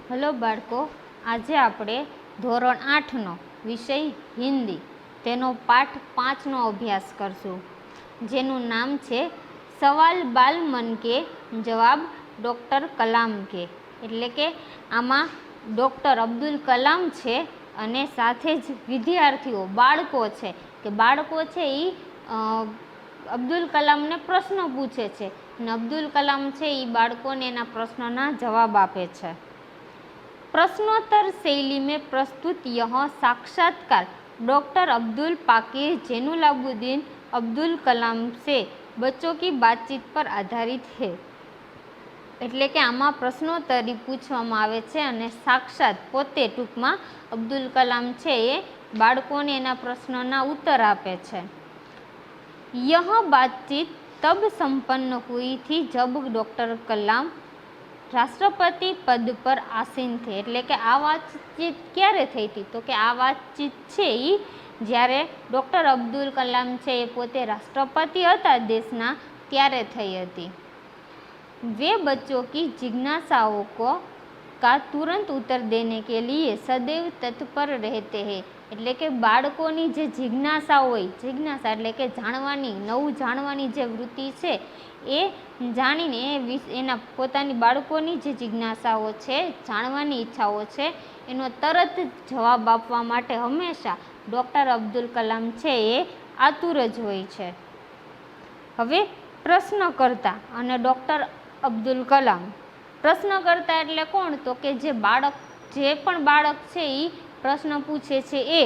Hello બાળકો, આજે આપણે ધોરણ 8નો વિષય હિન્દી તેનો પાઠ 5નો અભ્યાસ કરશું, જેનું નામ છે સવાલ બાલ મન કે જવાબ ડૉક્ટર કલામ કે. એટલે કે આમાં ડૉક્ટર અબ્દુલ કલામ છે અને સાથે જ વિદ્યાર્થીઓ બાળકો છે એ અબ્દુલ કલામને પ્રશ્નો પૂછે છે અને અબ્દુલ કલામ છે એ બાળકોને એના પ્રશ્નોના જવાબ આપે છે. प्रश्नोत्तर शैली में प्रस्तुत यह साक्षात्कार डॉक्टर अब्दुल पाकीर जैनुलाब्दीन अब्दुल कलाम से बच्चों की बातचीत पर आधारित है. એટલે કે આમાં પ્રશ્નોત્તરી પૂછવામાં આવે છે અને સાક્ષાત પોતે ટૂંકમાં અબ્દુલ કલામ છે એ બાળકોને એના પ્રશ્નોના ઉત્તર આપે છે. यह बातचीत तब संपन्न हुई थी जब डॉक्टर कलाम રાષ્ટ્રપતિ પદ પર આસીન થે. એટલે કે આ વાતચીત ક્યારે થઈ હતી? તો કે આ વાતચીત છે એ જ્યારે ડૉક્ટર અબ્દુલ કલામ છે એ પોતે રાષ્ટ્રપતિ હતા દેશના ત્યારે થઈ હતી. वे बच्चों की जिज्ञासाओं को का तुरंत उत्तर देने के लिए सदैव तत्पर रहते हैं. એટલે કે બાળકોની જે જિજ્ઞાસા હોય, જિજ્ઞાસા એટલે કે જાણવાની, નવું જાણવાની જે વૃત્તિ છે એ જાણીને એના પોતાની બાળકોની જે જિજ્ઞાસાઓ છે, જાણવાની ઈચ્છાઓ છે એનો તરત જવાબ આપવા માટે હંમેશા ડૉક્ટર અબ્દુલ કલામ છે એ આતુર જ હોય છે. હવે પ્રશ્નકર્તા અને ડૉક્ટર અબ્દુલ કલામ. પ્રશ્નકર્તા એટલે કોણ? તો કે જે પણ બાળક છે એ પ્રશ્ન પૂછે છે એ,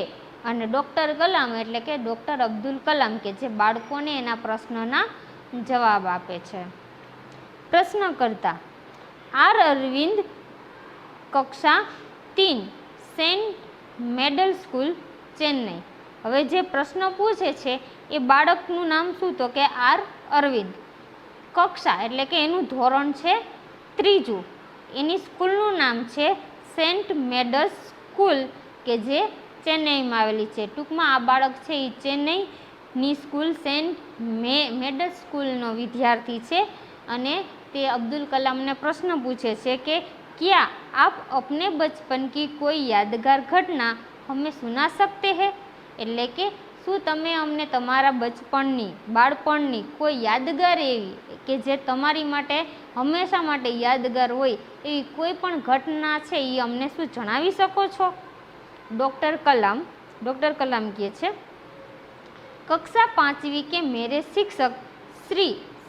અને ડૉક્ટર કલામ એટલે કે ડૉક્ટર અબ્દુલ કલામ કે જે બાળકોને એના પ્રશ્નના જવાબ આપે છે. પ્રશ્નકર્તા આર અરવિંદ, કક્ષા 3, સેન્ટ મેડલ સ્કૂલ, ચેન્નઈ. હવે જે પ્રશ્ન પૂછે છે એ બાળકનું નામ શું? તો કે આર અરવિંદ. કક્ષા એટલે કે એનું ધોરણ છે 3, એની સ્કૂલનું નામ છે સેન્ટ મેડલ્સ સ્કૂલ કે જે ચેન્નઈમાં આવેલી છે. ટૂંકમાં આ બાળક છે એ ચેન્નઈની સ્કૂલ સેન્ટ મેડલ્સ સ્કૂલનો વિદ્યાર્થી છે અને તે અબ્દુલ કલામને પ્રશ્ન પૂછે છે કે ક્યાં આપ અપને બચપન કી કોઈ યાદગાર ઘટના હમે સુના સકતે હૈ. એટલે કે શું તમે અમને તમારા બચપણની, બાળપણની કોઈ યાદગાર એવી કે જે તમારી માટે હંમેશા માટે યાદગાર હોય એવી કોઈ પણ ઘટના છે એ અમને શું જણાવી શકો છો? डॉक्टर कलाम કહે છે कक्षा 5वीं के मेरे शिक्षक श्री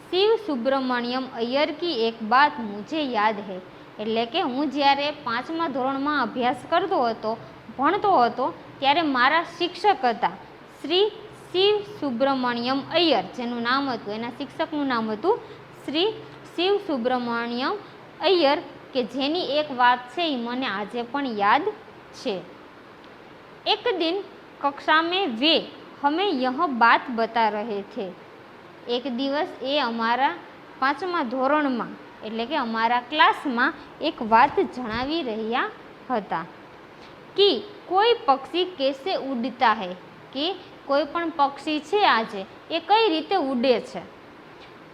शिव सुब्रमण्यम अय्यर की एक बात मुझे याद है. એટલે કે હું જ્યારે 5મા ધોરણમાં અભ્યાસ કરતો હતો, ભણતો હતો, ત્યારે મારા શિક્ષક હતા શ્રી શિવ સુબ્રમણ્યમ અય્યર, જેનું નામ હતું, એના શિક્ષકનું નામ હતું શ્રી શિવ સુબ્રમણ્યમ અય્યર, કે જેની એક વાત છે એ મને આજે પણ યાદ છે. एक दिन कक्षा में वे हमें यह बात बता रहे थे. एक દિવસ એ અમારા 5મા ધોરણમાં એટલે કે અમારા ક્લાસમાં એક વાત જણાવી રહ્યા હતા કે કોઈ પક્ષી કેસે ઉડતા હૈ, કે કોઈ પણ પક્ષી છે આજે એ કઈ રીતે ઉડે છે.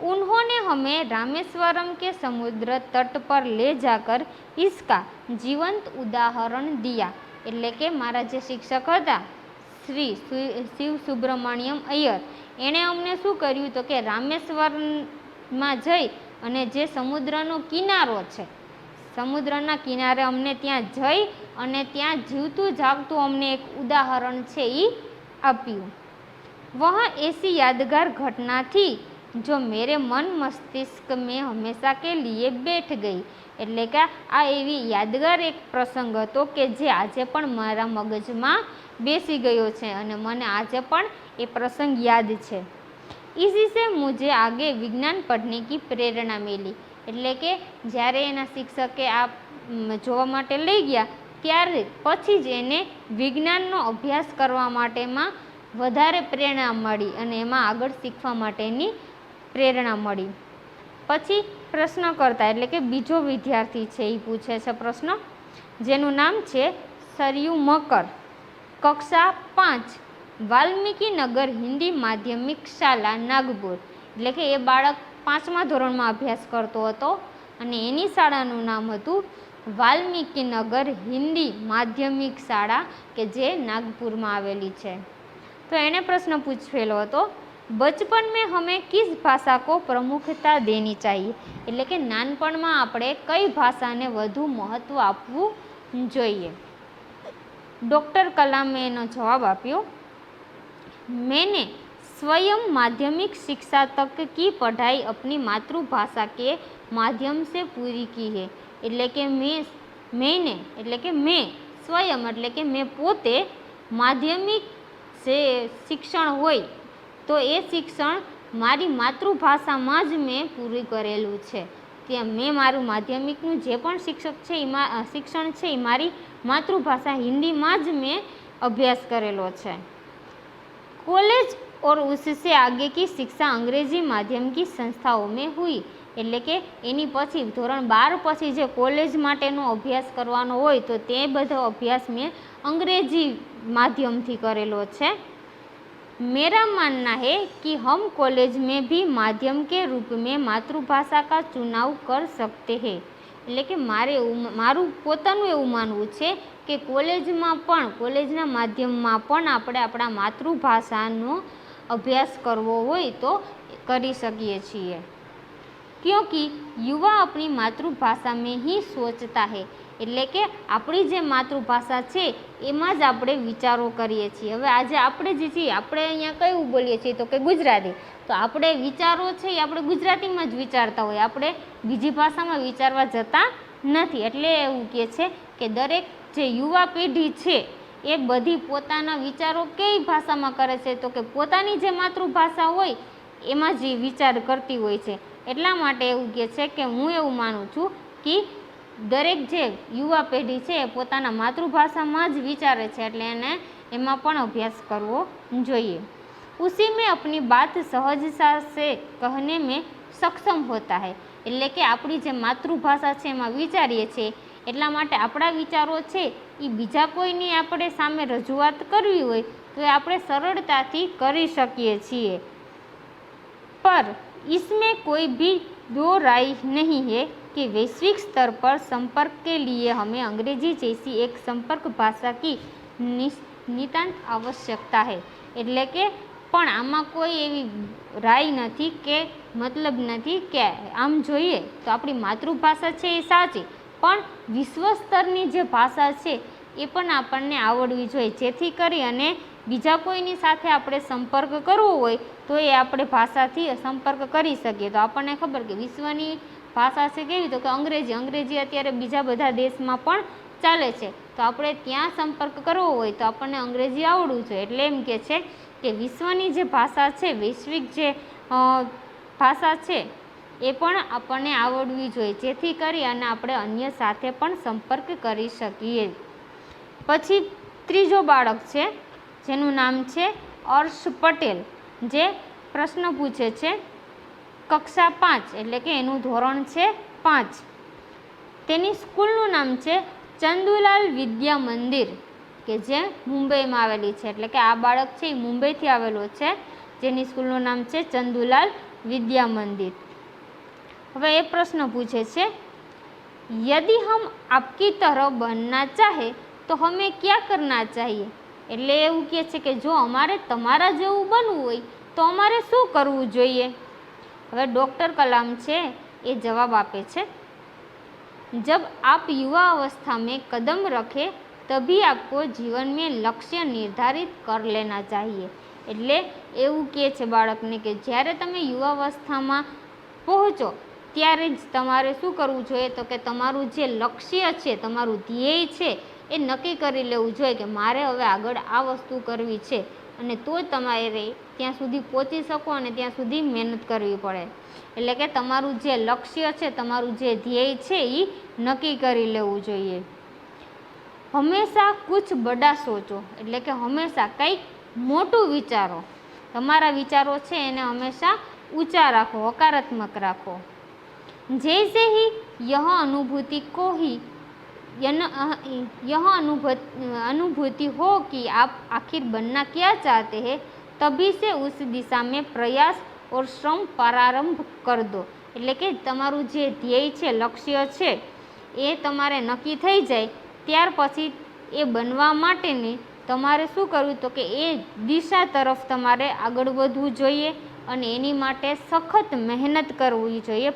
उन्होंने हमें रामेश्वरम के समुद्र तट पर ले जाकर इसका जीवंत उदाहरण दिया. એટલે કે મારા જે શિક્ષક હતા શ્રી શિવ સુબ્રમણ્યમ અય્યર, એણે અમને શું કર્યું? તો કે રામેશ્વરમાં જઈ અને જે સમુદ્રનો કિનારો છે, સમુદ્રના કિનારે અમને ત્યાં જઈ અને ત્યાં જીવતું જાગતું અમને એક ઉદાહરણ છે એ આપ્યું. વહ એસી યાદગાર ઘટના થી જો મેરે મન મસ્તિષ્ક મેં હંમેશા કે લીએ બેઠ ગઈ. એટલે કે આ એવી યાદગાર એક પ્રસંગ હતો કે જે આજે પણ મારા મગજમાં બેસી ગયો છે અને મને આજે પણ એ પ્રસંગ યાદ છે. इसी से मुझे आगे विज्ञान पढ़ने की प्रेरणा मिली. એટલે કે જ્યારે એના શિક્ષકે આ જોવા માટે લઈ ગયા ત્યારે પછી જ એને વિજ્ઞાનનો અભ્યાસ કરવા માટેમાં વધારે પ્રેરણા મળી અને એમાં આગળ શીખવા માટેની પ્રેરણા મળી. પછી પ્રશ્નકર્તા એટલે કે બીજો વિદ્યાર્થી છે એ પૂછે છે પ્રશ્ન, જેનું નામ છે સરયુ મકર, કક્ષા 5, વાલ્મીકી નગર હિન્દી માધ્યમિક શાળા નાગપુર. એટલે કે એ બાળક 5મા ધોરણમાં અભ્યાસ કરતો હતો અને એની શાળાનું નામ હતું वाल्मीकि नगर हिंदी माध्यमिक शाळा के जे नागपुर में आवेली है। तो एने प्रश्न पूछेलो हतो, बचपन में हमें किस भाषा को प्रमुखता देनी चाहिए, एटले के नानपण में आपणे कई भाषा ने वधु महत्व आपवू जोईए। डॉक्टर कलामे एनो जवाब आप्यो, मैंने स्वयं माध्यमिक शिक्षा तक की पढ़ाई अपनी मातृभाषा के माध्यम से पूरी की है। एटले के मैंने एटले के मैं स्वयं एटले के मैं पोते माध्यमिक से शिक्षण होय तो ए शिक्षण मारी मातृभाषा में ज मैं पूरी करेलू छे। कि मैं मारू माध्यमिकનું જે પણ શિક્ષણ છે એ મારી માતૃભાષા हिंदीમાં જ मैं अभ्यास करेलो छे। कॉलेज और उससे आगे की शिक्षा अंग्रेजी माध्यम की संस्थाओं में हुई। એટલે કે એની પછી ધોરણ 12 પછી જે કોલેજ માટેનો અભ્યાસ કરવાનો હોય તો તે બધો અભ્યાસ મેં અંગ્રેજી માધ્યમથી કરેલો છે। मेरा मानना है कि हम कॉलेज में भी माध्यम के रूप में मातृभाषा का चुनाव कर सकते हैं। એટલે કે મારું પોતાનું એવું માનવું છે કે કોલેજમાં પણ કોલેજના માધ્યમમાં પણ આપણે આપણા માતૃભાષાનો અભ્યાસ કરવો હોય તો કરી શકીએ છીએ। क्योंकि युवा अपनी मातृभाषा में ही सोचता है। એટલે કે આપણી જે માતૃભાષા છે એમાં જ આપણે વિચારો કરીએ છીએ। હવે આજે આપણે જે છીએ આપણે અહીંયા કયું બોલીએ છીએ તો કે ગુજરાતી, તો આપણે વિચારો છે એ આપણે ગુજરાતીમાં જ વિચારતા હોય, આપણે બીજી ભાષામાં વિચારવા જતા નથી। એટલે એવું કહે છે કે દરેક જે યુવા પેઢી છે એ બધી પોતાના વિચારો કઈ ભાષામાં કરે છે તો કે પોતાની જે માતૃભાષા હોય એમાં જ વિચાર કરતી હોય છે। એટલા માટે એવું કહે છે કે હું એવું માનું છું કે દરેક જે યુવા પેઢી છે એ પોતાના માતૃભાષામાં જ વિચારે છે, એટલે એને એમાં પણ અભ્યાસ કરવો જોઈએ। उसी में अपनी बात सहजता से कहने में सक्षम होता है। એટલે કે આપણી જે માતૃભાષા છે એમાં વિચારીએ છીએ એટલા માટે આપણા વિચારો છે એ બીજા કોઈની આપણે સામે રજૂઆત કરવી હોય તો એ આપણે સરળતાથી કરી શકીએ છીએ। पर इसमें कोई भी दो राय नहीं है कि वैश्विक स्तर पर संपर्क के लिए हमें अंग्रेजी जैसी एक संपर्क भाषा की नितांत आवश्यकता है। એટલે કે પણ આમાં કોઈ એવી રાય નથી કે મતલબ નથી કે આમ જોઈએ તો આપણી માતૃભાષા છે એ સાચી, પણ વિશ્વ સ્તરની જે ભાષા છે એ પણ આપણને આવડવી જોઈએ, જેથી કરી અને બીજા કોઈની સાથે આપણે સંપર્ક કરવો હોય તો એ આપણે ભાષાથી સંપર્ક કરી શકીએ। તો આપણને ખબર કે વિશ્વની ભાષા છે કેવી તો કે અંગ્રેજી અત્યારે બીજા બધા દેશમાં પણ ચાલે છે, તો આપણે ત્યાં સંપર્ક કરવો હોય તો આપણને અંગ્રેજી આવડવું જોઈએ। એટલે એમ કે છે કે વિશ્વની જે ભાષા છે વૈશ્વિક જે ભાષા છે એ પણ આપણને આવડવી જોઈએ, જેથી કરી અને આપણે અન્ય સાથે પણ સંપર્ક કરી શકીએ। પછી ત્રીજો બાળક છે જેનું નામ છે અર્શ પટેલ, જે પ્રશ્ન પૂછે છે કક્ષા 5 એટલે કે એનું ધોરણ છે 5। તેની સ્કૂલનું નામ છે ચંદુલાલ વિદ્યા મંદિર કે જે મુંબઈમાં આવેલી છે। એટલે કે આ બાળક છે એ મુંબઈથી આવેલો છે, જેની સ્કૂલનું નામ છે ચંદુલાલ વિદ્યા મંદિર। હવે એ પ્રશ્ન પૂછે છે यदि हम आपकी तरह बनना चाहे तो हमें क्या करना चाहिए। એટલે એવું કહે છે કે જો અમારે તમારા જેવું બનવું હોય તો અમારે શું કરવું જોઈએ। હવે ડૉક્ટર કલામ છે એ જવાબ આપે છે, जब आप युवा अवस्था में कदम रखें तभी आपको जीवन में लक्ष्य निर्धारित कर लेना चाहिए। એટલે એવું કહે છે બાળકને કે જ્યારે તમે યુવાવસ્થામાં પહોંચો ત્યારે જ તમારે શું કરવું જોઈએ તો કે તમારું જે લક્ષ્ય છે, તમારું ધ્યેય છે એ નક્કી કરી લેવું જોઈએ કે મારે હવે આગળ આ વસ્તુ કરવી છે, અને તો જ તમારે ત્યાં સુધી પહોંચી શકો અને ત્યાં સુધી મહેનત કરવી પડે। એટલે કે તમારું જે લક્ષ્ય છે, તમારું જે ધ્યેય છે એ નક્કી કરી લેવું જોઈએ। હંમેશા કુછ બડા સોચો એટલે કે હંમેશા કંઈક મોટું વિચારો, તમારા વિચારો છે એને હંમેશા ઊંચા રાખો, હકારાત્મક રાખો। जैसे ही यह अनुभूति को ही यह अनुभूति हो कि आप आखिर बनना क्या चाहते हैं तभी से उस दिशा में प्रयास और श्रम प्रारंभ कर दो। એટલે કે તમારું જે ધ્યેય છે, લક્ષ્ય છે એ તમારે નક્કી થઈ જાય ત્યાર પછી એ બનવા માટેની તમારે શું કરવું તો કે એ દિશા તરફ તમારે આગળ વધવું જોઈએ અને એની માટે સખત મહેનત કરવી જોઈએ,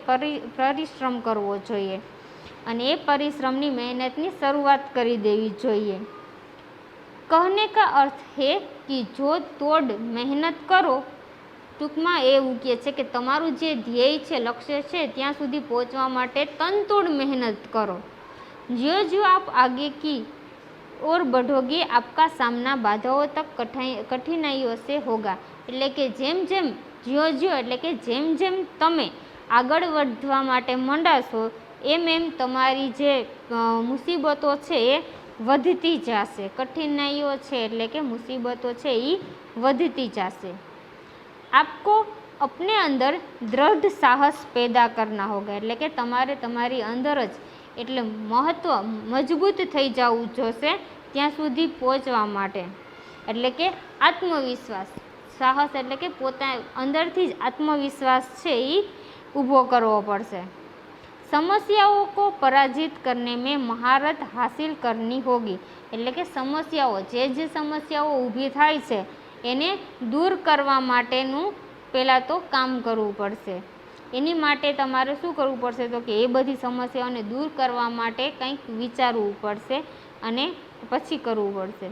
પરિશ્રમ કરવો જોઈએ અને એ પરિશ્રમની મહેનતની શરૂઆત કરી દેવી જોઈએ। कहने का अर्थ है कि जो तोड़ મહેનત કરો, ટૂંકમાં એવું કહે છે કે તમારું જે ધ્યેય છે, લક્ષ્ય છે ત્યાં સુધી પહોંચવા માટે તનતોડ મહેનત કરો। जो जो आप आगे की और बढ़ोगे आपका सामना बाधाओं तक कठिनाइयों से होगा। એટલે કે જેમ જેમ જ્યો એટલે કે જેમ જેમ તમે આગળ વધવા માટે મંડાશો એમ એમ તમારી જે મુસીબતો છે એ વધતી જશે। કઠિનાઈઓ છે એટલે કે મુસીબતો છે એ વધતી જશે। आपको अपने अंदर दृढ़ साहस पैदा करना होगा। એટલે કે તમારે તમારી અંદર જ એટલે મજબૂત થઈ જવું જોશે ત્યાં સુધી પહોંચવા માટે। એટલે કે આત્મવિશ્વાસ, સાહસ એટલે કે પોતા અંદરથી જ આત્મવિશ્વાસ છે એ ઊભો કરવો પડશે। समस्याओं को पराजित करने में महारत हासिल करनी होगी। એટલે કે સમસ્યાઓ જે સમસ્યાઓ ઊભી થાય છે એને દૂર કરવા માટેનું પહેલાં તો કામ કરવું પડશે। એની માટે તમારે શું કરવું પડશે તો કે એ બધી સમસ્યાઓને દૂર કરવા માટે કંઈક વિચારવું પડશે અને પછી કરવું પડશે।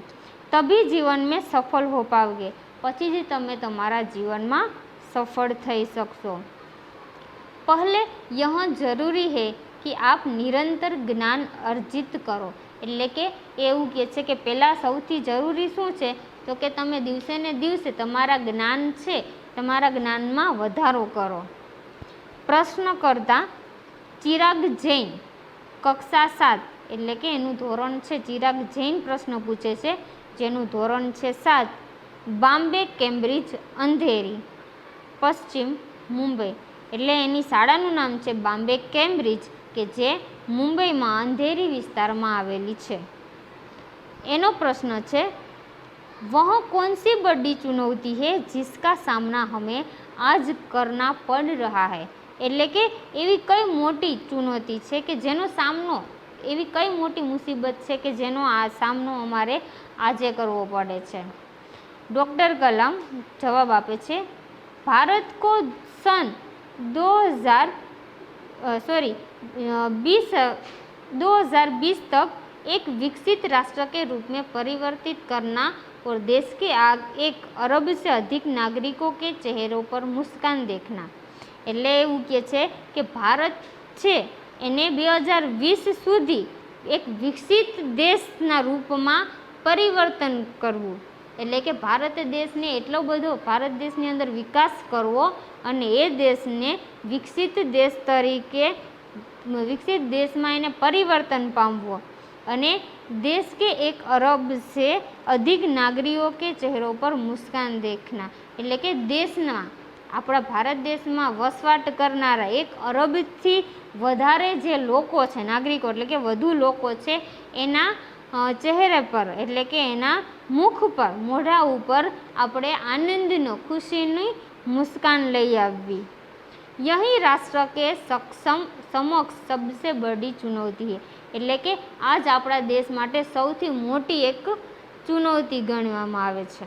તભી જીવન મેં સફળ હો પાઓગે, પછી જ તમે તમારા જીવનમાં સફળ થઈ શકશો। પહેલે यह જરૂરી है कि आप નિરંતર જ્ઞાન અર્જિત કરો। એટલે કે એવું કહે છે કે પહેલાં સૌથી જરૂરી શું છે તો કે તમે દિવસે ને દિવસે તમારા જ્ઞાન છે તમારા જ્ઞાનમાં વધારો કરો। પ્રશ્નકર્તા ચિરાગ જૈન, કક્ષા 7 એટલે કે એનું ધોરણ છે, ચિરાગ જૈન પ્રશ્ન પૂછે છે જેનું ધોરણ છે 7, બોમ્બે કેમ્બ્રિજ અંધેરી પશ્ચિમ મુંબઈ। એટલે એની શાળાનું નામ છે બોમ્બે કેમ્બ્રિજ કે જે મુંબઈમાં અંધેરી વિસ્તારમાં આવેલી છે। એનો પ્રશ્ન છે वह कौन सी बड़ी चुनौती है जिसका सामना हमें आज करना पड़ रहा है। એટલે કે એવી કઈ મોટી ચુનૌતી છે કે જેનો સામનો, એવી કઈ મોટી મુસીબત છે કે જેનો આ સામનો અમારે આજે કરવો પડે છે। ડૉક્ટર કલામ જવાબ આપે છે ભારત કો सन 2020 तक एक विकसित राष्ट्र के रूप में परिवर्तित करना और देश के एक अरब से अधिक नागरिकों के चेहरों पर मुस्कान देखना। એટલે એવું કહે છે કે ભારત છે એને 2020 સુધી એક વિકસિત દેશના રૂપમાં પરિવર્તન કરવું। એટલે કે ભારત દેશને એટલો બધો ભારત દેશની અંદર વિકાસ કરવો અને એ દેશને વિકસિત દેશ તરીકે વિકસિત દેશમાં એને પરિવર્તન પામવો અને देश के 1 अरब से अधिक नागरिकों के चेहरों पर मुस्कान देखना। એટલે કે દેશના આપણા ભારત દેશમાં વસવાટ કરનારા 1 અરબથી વધારે જે લોકો છે, નાગરિકો એટલે કે વધુ લોકો છે એના ચહેરા પર એટલે કે એના મુખ પર, મોઢા ઉપર આપણે આનંદનો, ખુશીની મુસ્કાન લઈ આવવી। यही राष्ट्र के समक्ष सबसे बड़ी चुनौती है। એટલે કે આજ આપણા દેશ માટે સૌથી મોટી એક ચુનૌતી ગણવામાં આવે છે।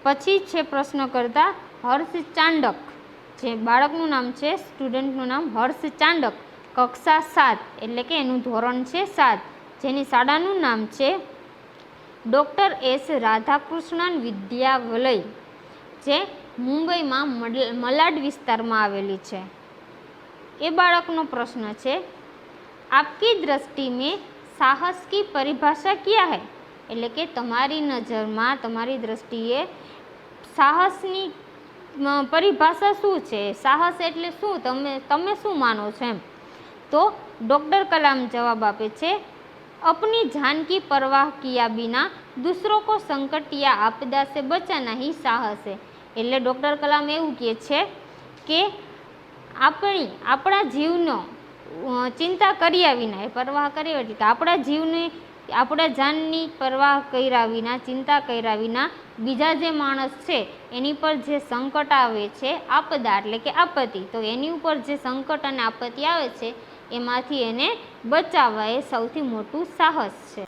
પછી છે પ્રશ્નકર્તા હર્ષ ચાંડક, જે બાળકનું નામ છે, સ્ટુડન્ટનું નામ હર્ષ ચાંડક, કક્ષા 7 એટલે કે એનું ધોરણ છે 7, જેની શાળાનું નામ છે ડૉક્ટર એસ રાધાકૃષ્ણન વિદ્યાવલય, જે મુંબઈમાં મલાડ વિસ્તારમાં આવેલી છે। એ બાળકનો પ્રશ્ન છે आपकी दृष्टि में साहस की परिभाषा क्या है। એટલે કે તમારી નજરમાં, તમારી દ્રષ્ટિએ સાહસની પરિભાષા શું છે, સાહસ એટલે શું, તમે શું માનો છો એમ। તો ડૉક્ટર કલામ જવાબ આપે છે अपनी जान की परवाह किया बिना दूसरों को संकट या आपदा से बचाना ही साहस है। એટલે ડૉક્ટર કલામ એવું કહે છે કે આપણા જીવનો ચિંતા કર્યા વિના, એ પરવાહ કર્યા એટલે કે આપણા જીવની, આપણા જાનની પરવાહ કર્યા વિના, ચિંતા કર્યા વિના બીજા જે માણસ છે એની પર જે સંકટ આવે છે, આપદા એટલે કે આપત્તિ, તો એની ઉપર જે સંકટ અને આપત્તિ આવે છે એમાંથી એને બચાવવા એ સૌથી મોટું સાહસ છે.